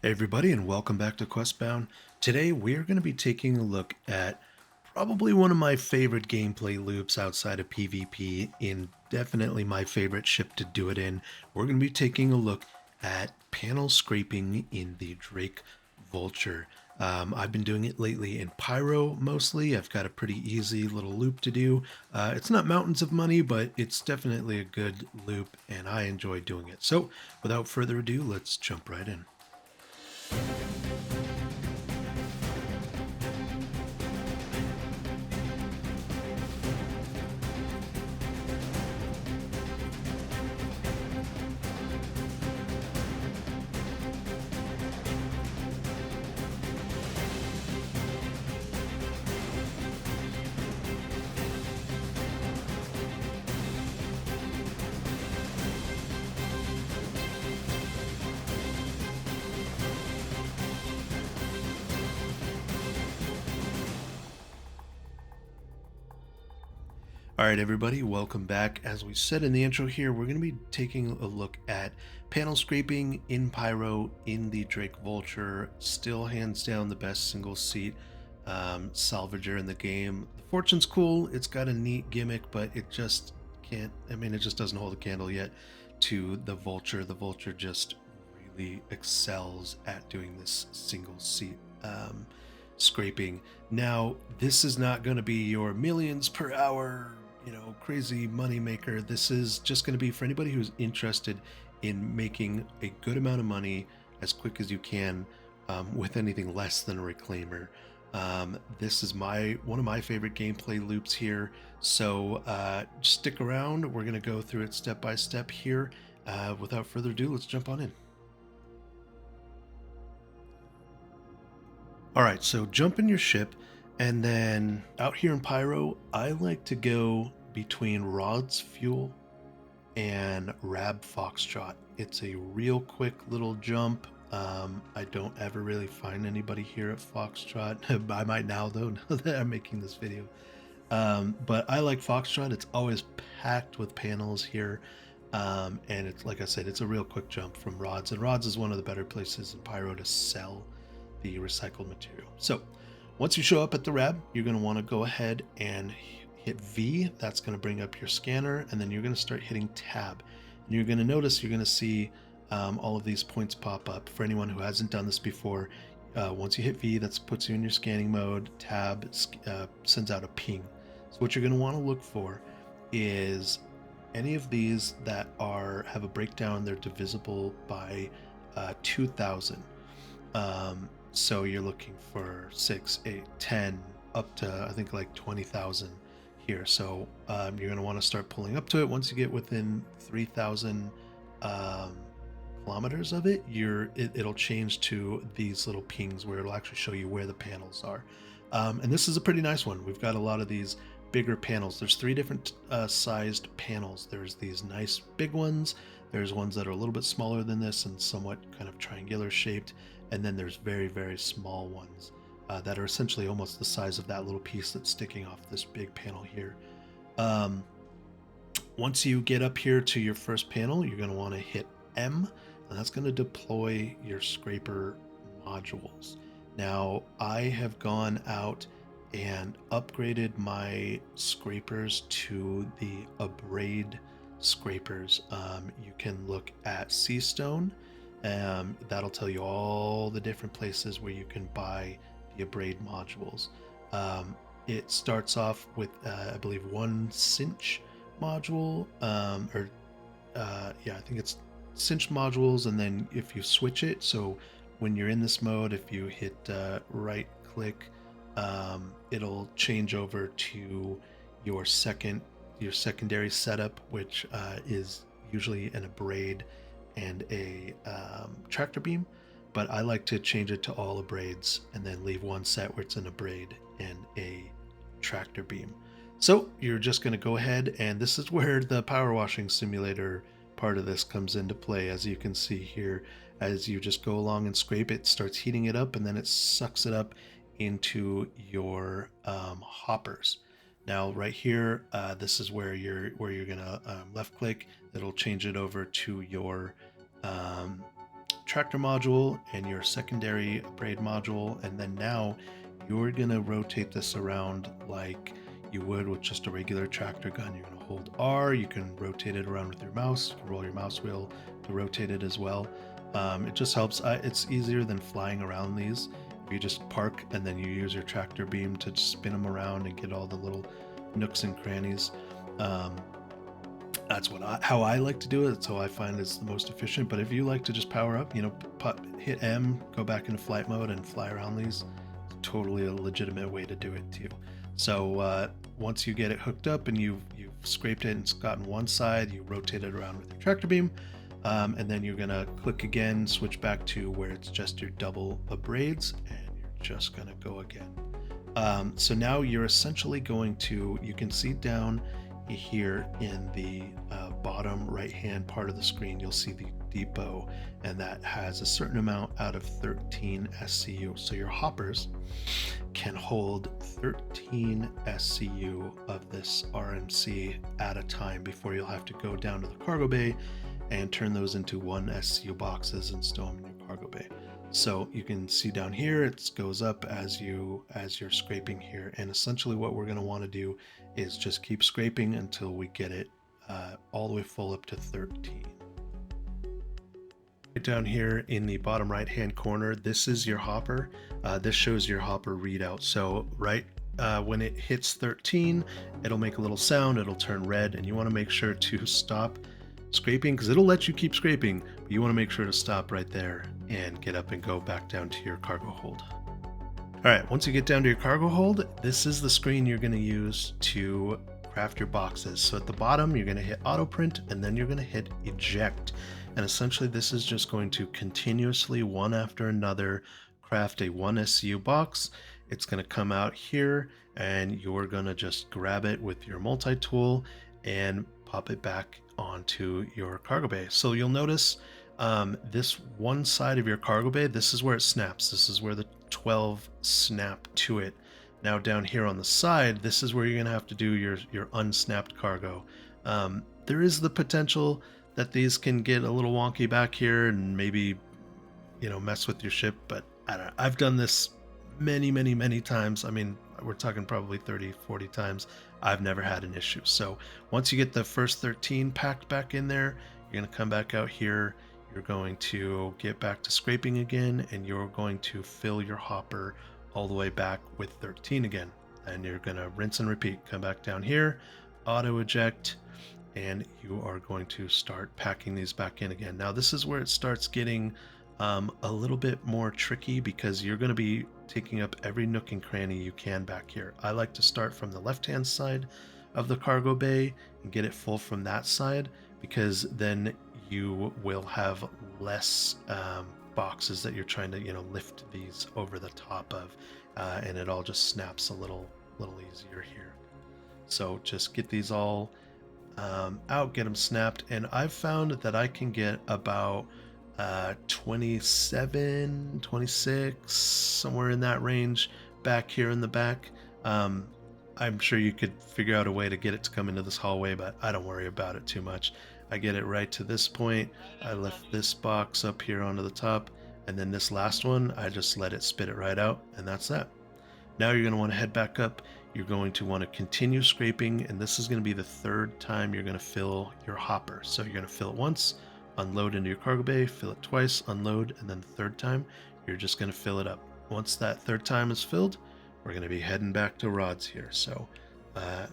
Hey everybody, and welcome back to Questbound. Today we're going to be taking a look at probably one of my favorite gameplay loops outside of PvP, and definitely my favorite ship to do it in. We're going to be taking a look at panel scraping in the Drake Vulture. I've been doing it lately in Pyro mostly. I've got a pretty easy little loop to do. It's not mountains of money, but it's definitely a good loop, and I enjoy doing it. So without further ado, let's jump right in. All right, everybody, welcome back. As we said in the intro here, we're going to be taking a look at panel scraping in Pyro in the Drake Vulture. Still hands down the best single seat salvager in the game. The Fortune's cool. It's got a neat gimmick, but it just can't, it just doesn't hold a candle yet to the Vulture. The Vulture just really excels at doing this single seat scraping. Now, this is not going to be your millions per hour, crazy money maker. This is just going to be for anybody who's interested in making a good amount of money as quick as you can with anything less than a reclaimer. This is one of my favorite gameplay loops here. So stick around. We're going to go through it step by step here. Without further ado, let's jump on in. All right, so jump in your ship, and then out here in Pyro, I like to go between Rod's Fuel and Rab Foxtrot. It's a real quick little jump. I don't ever really find anybody here at Foxtrot. I might now, though, now that I'm making this video. But I like Foxtrot. It's always packed with panels here. And it's, like I said, it's a real quick jump from Rods. And Rods is one of the better places in Pyro to sell the recycled material. So once you show up at the RAB, you're going to want to go ahead and hit V. That's going to bring up your scanner, and then you're going to start hitting tab. And you're going to notice you're going to see all of these points pop up. For anyone who hasn't done this before, once you hit V, that puts you in your scanning mode. Tab sends out a ping. So what you're going to want to look for is any of these that have a breakdown. They're divisible by 2,000. So you're looking for 6, 8, 10, up to I think like 20,000 here. So you're going to want to start pulling up to it. Once you get within 3,000 kilometers of it, it'll change to these little pings where it'll actually show you where the panels are. And this is a pretty nice one. We've got a lot of these bigger panels. There's 3 different sized panels. There's these nice big ones. There's ones that are a little bit smaller than this and somewhat kind of triangular shaped. And then there's very, very small ones that are essentially almost the size of that little piece that's sticking off this big panel here. Once you get up here to your first panel, you're going to want to hit M, and that's going to deploy your scraper modules. Now, I have gone out and upgraded my scrapers to the abrade scrapers. You can look at Sea Stone. That'll tell you all the different places where you can buy the abrade modules. It starts off with, I believe, 1 cinch module, I think it's cinch modules, and then if you switch it, so when you're in this mode, if you hit right click, it'll change over to your secondary setup, which is usually an abrade and a tractor beam, but I like to change it to all abrades and then leave one set where it's an abrade and a tractor beam. So you're just going to go ahead, and this is where the power washing simulator part of this comes into play. As you can see here, as you just go along and scrape, it starts heating it up, and then it sucks it up into your hoppers. Now right here, this is where you're gonna left click. It'll change it over to your tractor module and your secondary braid module, and then now you're gonna rotate this around like you would with just a regular tractor gun. You're gonna hold R, you can rotate it around with your mouse, you can roll your mouse wheel to rotate it as well. It just helps. It's easier than flying around these. If you just park and then you use your tractor beam to spin them around and get all the little nooks and crannies. That's how I like to do it. So I find it's the most efficient. But if you like to just power up, hit M, go back into flight mode and fly around these. It's totally a legitimate way to do it too. So once you get it hooked up and you've scraped it and it's gotten one side, you rotate it around with your tractor beam. And then you're gonna click again, switch back to where it's just your double of braids, and you're just gonna go again. So now you're essentially going to, you can see down here in the bottom right hand part of the screen, you'll see the depot, and that has a certain amount out of 13 SCU. So your hoppers can hold 13 SCU of this RMC at a time before you'll have to go down to the cargo bay and turn those into 1 SCU boxes and stow them in your cargo bay. So you can see down here, it goes up as you're scraping here. And essentially what we're going to want to do is just keep scraping until we get it all the way full up to 13. Right down here in the bottom right hand corner, this is your hopper. This shows your hopper readout. So when it hits 13, it'll make a little sound, it'll turn red, and you want to make sure to stop scraping because it'll let you keep scraping, but you want to make sure to stop right there and get up and go back down to your cargo hold. All right, once you get down to your cargo hold, this is the screen you're going to use to craft your boxes. So at the bottom, you're going to hit auto print and then you're going to hit eject. And essentially this is just going to continuously, one after another, craft a 1 SCU box. It's going to come out here and you're going to just grab it with your multi-tool and pop it back onto your cargo bay. So you'll notice this one side of your cargo bay, this is where it snaps. This is where the 12 snap to it. Now down here on the side, this is where you're going to have to do your unsnapped cargo. There is the potential that these can get a little wonky back here and maybe, mess with your ship, but I don't know. I've done this many times. I mean, we're talking probably 30, 40 times. I've never had an issue. So once you get the first 13 packed back in there, you're going to come back out here. You're going to get back to scraping again, and you're going to fill your hopper all the way back with 13 again. And you're going to rinse and repeat. Come back down here, auto eject, and you are going to start packing these back in again. Now this is where it starts getting a little bit more tricky because you're going to be taking up every nook and cranny you can back here. I like to start from the left hand side of the cargo bay and get it full from that side, because then you will have less boxes that you're trying to lift these over the top of, and it all just snaps a little easier here. So just get these all out, get them snapped, and I've found that I can get about 27, 26, somewhere in that range back here in the back. I'm sure you could figure out a way to get it to come into this hallway, but I don't worry about it too much. I get it right to this point. I left this box up here onto the top, and then this last one, I just let it spit it right out, and that's that. Now you're going to want to head back up. You're going to want to continue scraping, and this is going to be the third time you're going to fill your hopper. So you're going to fill it once, unload into your cargo bay, fill it twice, unload, and then the third time, you're just going to fill it up. Once that third time is filled, we're going to be heading back to rods here. So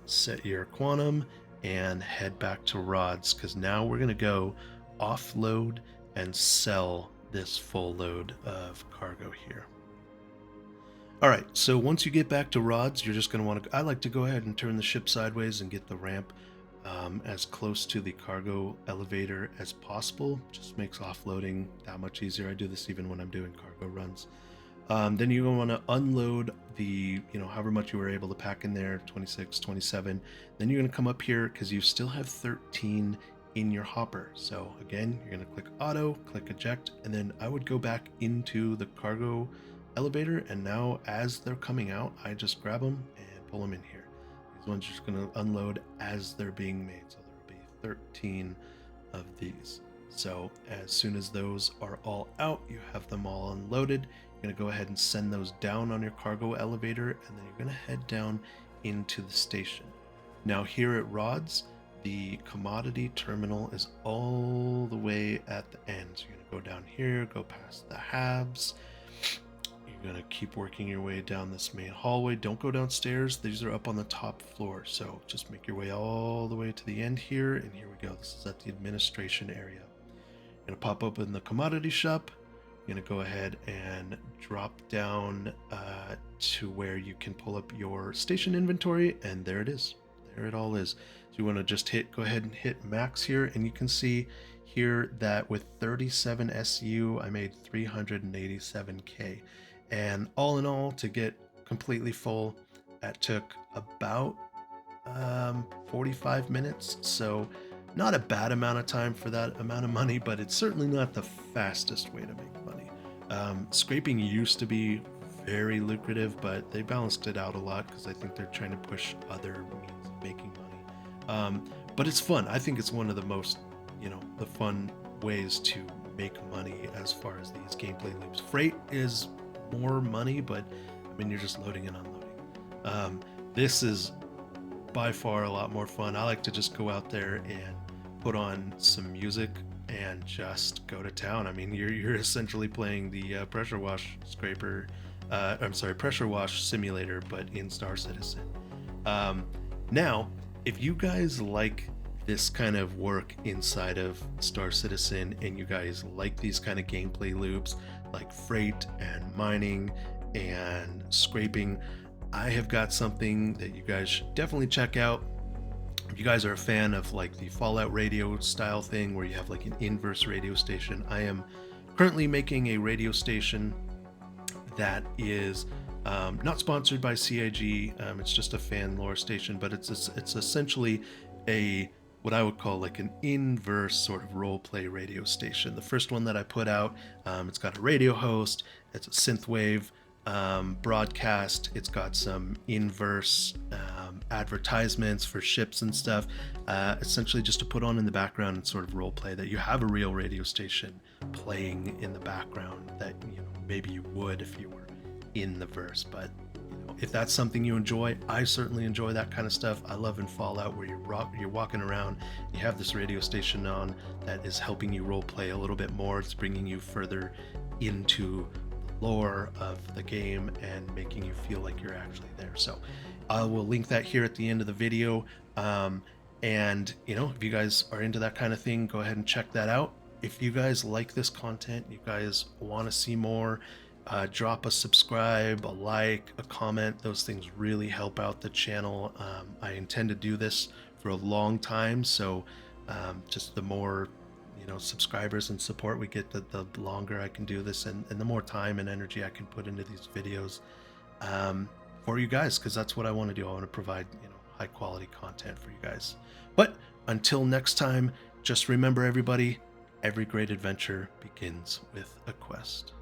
set your quantum and head back to rods, because now we're going to go offload and sell this full load of cargo here. All right, so once you get back to rods, you're just going to want to, I like to go ahead and turn the ship sideways and get the ramp as close to the cargo elevator as possible. Just makes offloading that much easier. I do this even when I'm doing cargo runs. Then you're going to want to unload the, however much you were able to pack in there, 26, 27. Then you're going to come up here because you still have 13 in your hopper. So again, you're going to click auto, click eject, and then I would go back into the cargo elevator, and now as they're coming out, I just grab them and pull them in here. These ones are just going to unload as they're being made, so there will be 13 of these. So as soon as those are all out, you have them all unloaded. You're going to go ahead and send those down on your cargo elevator, and then you're going to head down into the station. Now here at Rods, the commodity terminal is all the way at the end. So you're going to go down here, go past the Habs. You're going to keep working your way down this main hallway. Don't go downstairs. These are up on the top floor. So just make your way all the way to the end here. And here we go. This is at the administration area. You're going to pop open the commodity shop. You're going to go ahead and drop down to where you can pull up your station inventory. And there it is. There it all is. So you want to just go ahead and hit max here. And you can see here that with 37 SU, I made 387K. And all in all, to get completely full, that took about 45 minutes. So not a bad amount of time for that amount of money, but it's certainly not the fastest way to make money. Scraping used to be very lucrative, but they balanced it out a lot because I think they're trying to push other means of making money. But it's fun. I think it's one of the most, the fun ways to make money as far as these gameplay loops. Freight is more money, but I mean, you're just loading and unloading. This is by far a lot more fun. I like to just go out there and put on some music and just go to town. I mean, you're essentially playing the pressure wash simulator, but in Star Citizen. Now, if you guys like this kind of work inside of Star Citizen and you guys like these kind of gameplay loops like freight and mining and scraping, I have got something that you guys should definitely check out. If you guys are a fan of like the Fallout radio style thing where you have like an inverse radio station, I am currently making a radio station that is not sponsored by CIG. It's just a fan lore station, but it's essentially what I would call like an inverse sort of role play radio station. The first one that I put out, it's got a radio host, it's a synthwave broadcast, it's got some inverse advertisements for ships and stuff, essentially just to put on in the background and sort of role play that you have a real radio station playing in the background that maybe you would if you were in the verse. But if that's something you enjoy, I certainly enjoy that kind of stuff. I love in Fallout where you're walking around, you have this radio station on that is helping you role play a little bit more. It's bringing you further into the lore of the game and making you feel like you're actually there. So I will link that here at the end of the video. And if you guys are into that kind of thing, go ahead and check that out. If you guys like this content, you guys want to see more, drop a subscribe, a like, a comment. Those things really help out the channel. I intend to do this for a long time, so just the more subscribers and support we get, the longer I can do this, and the more time and energy I can put into these videos for you guys, because that's what I want to do. I want to provide high quality content for you guys. But until next time, just remember, everybody, every great adventure begins with a quest.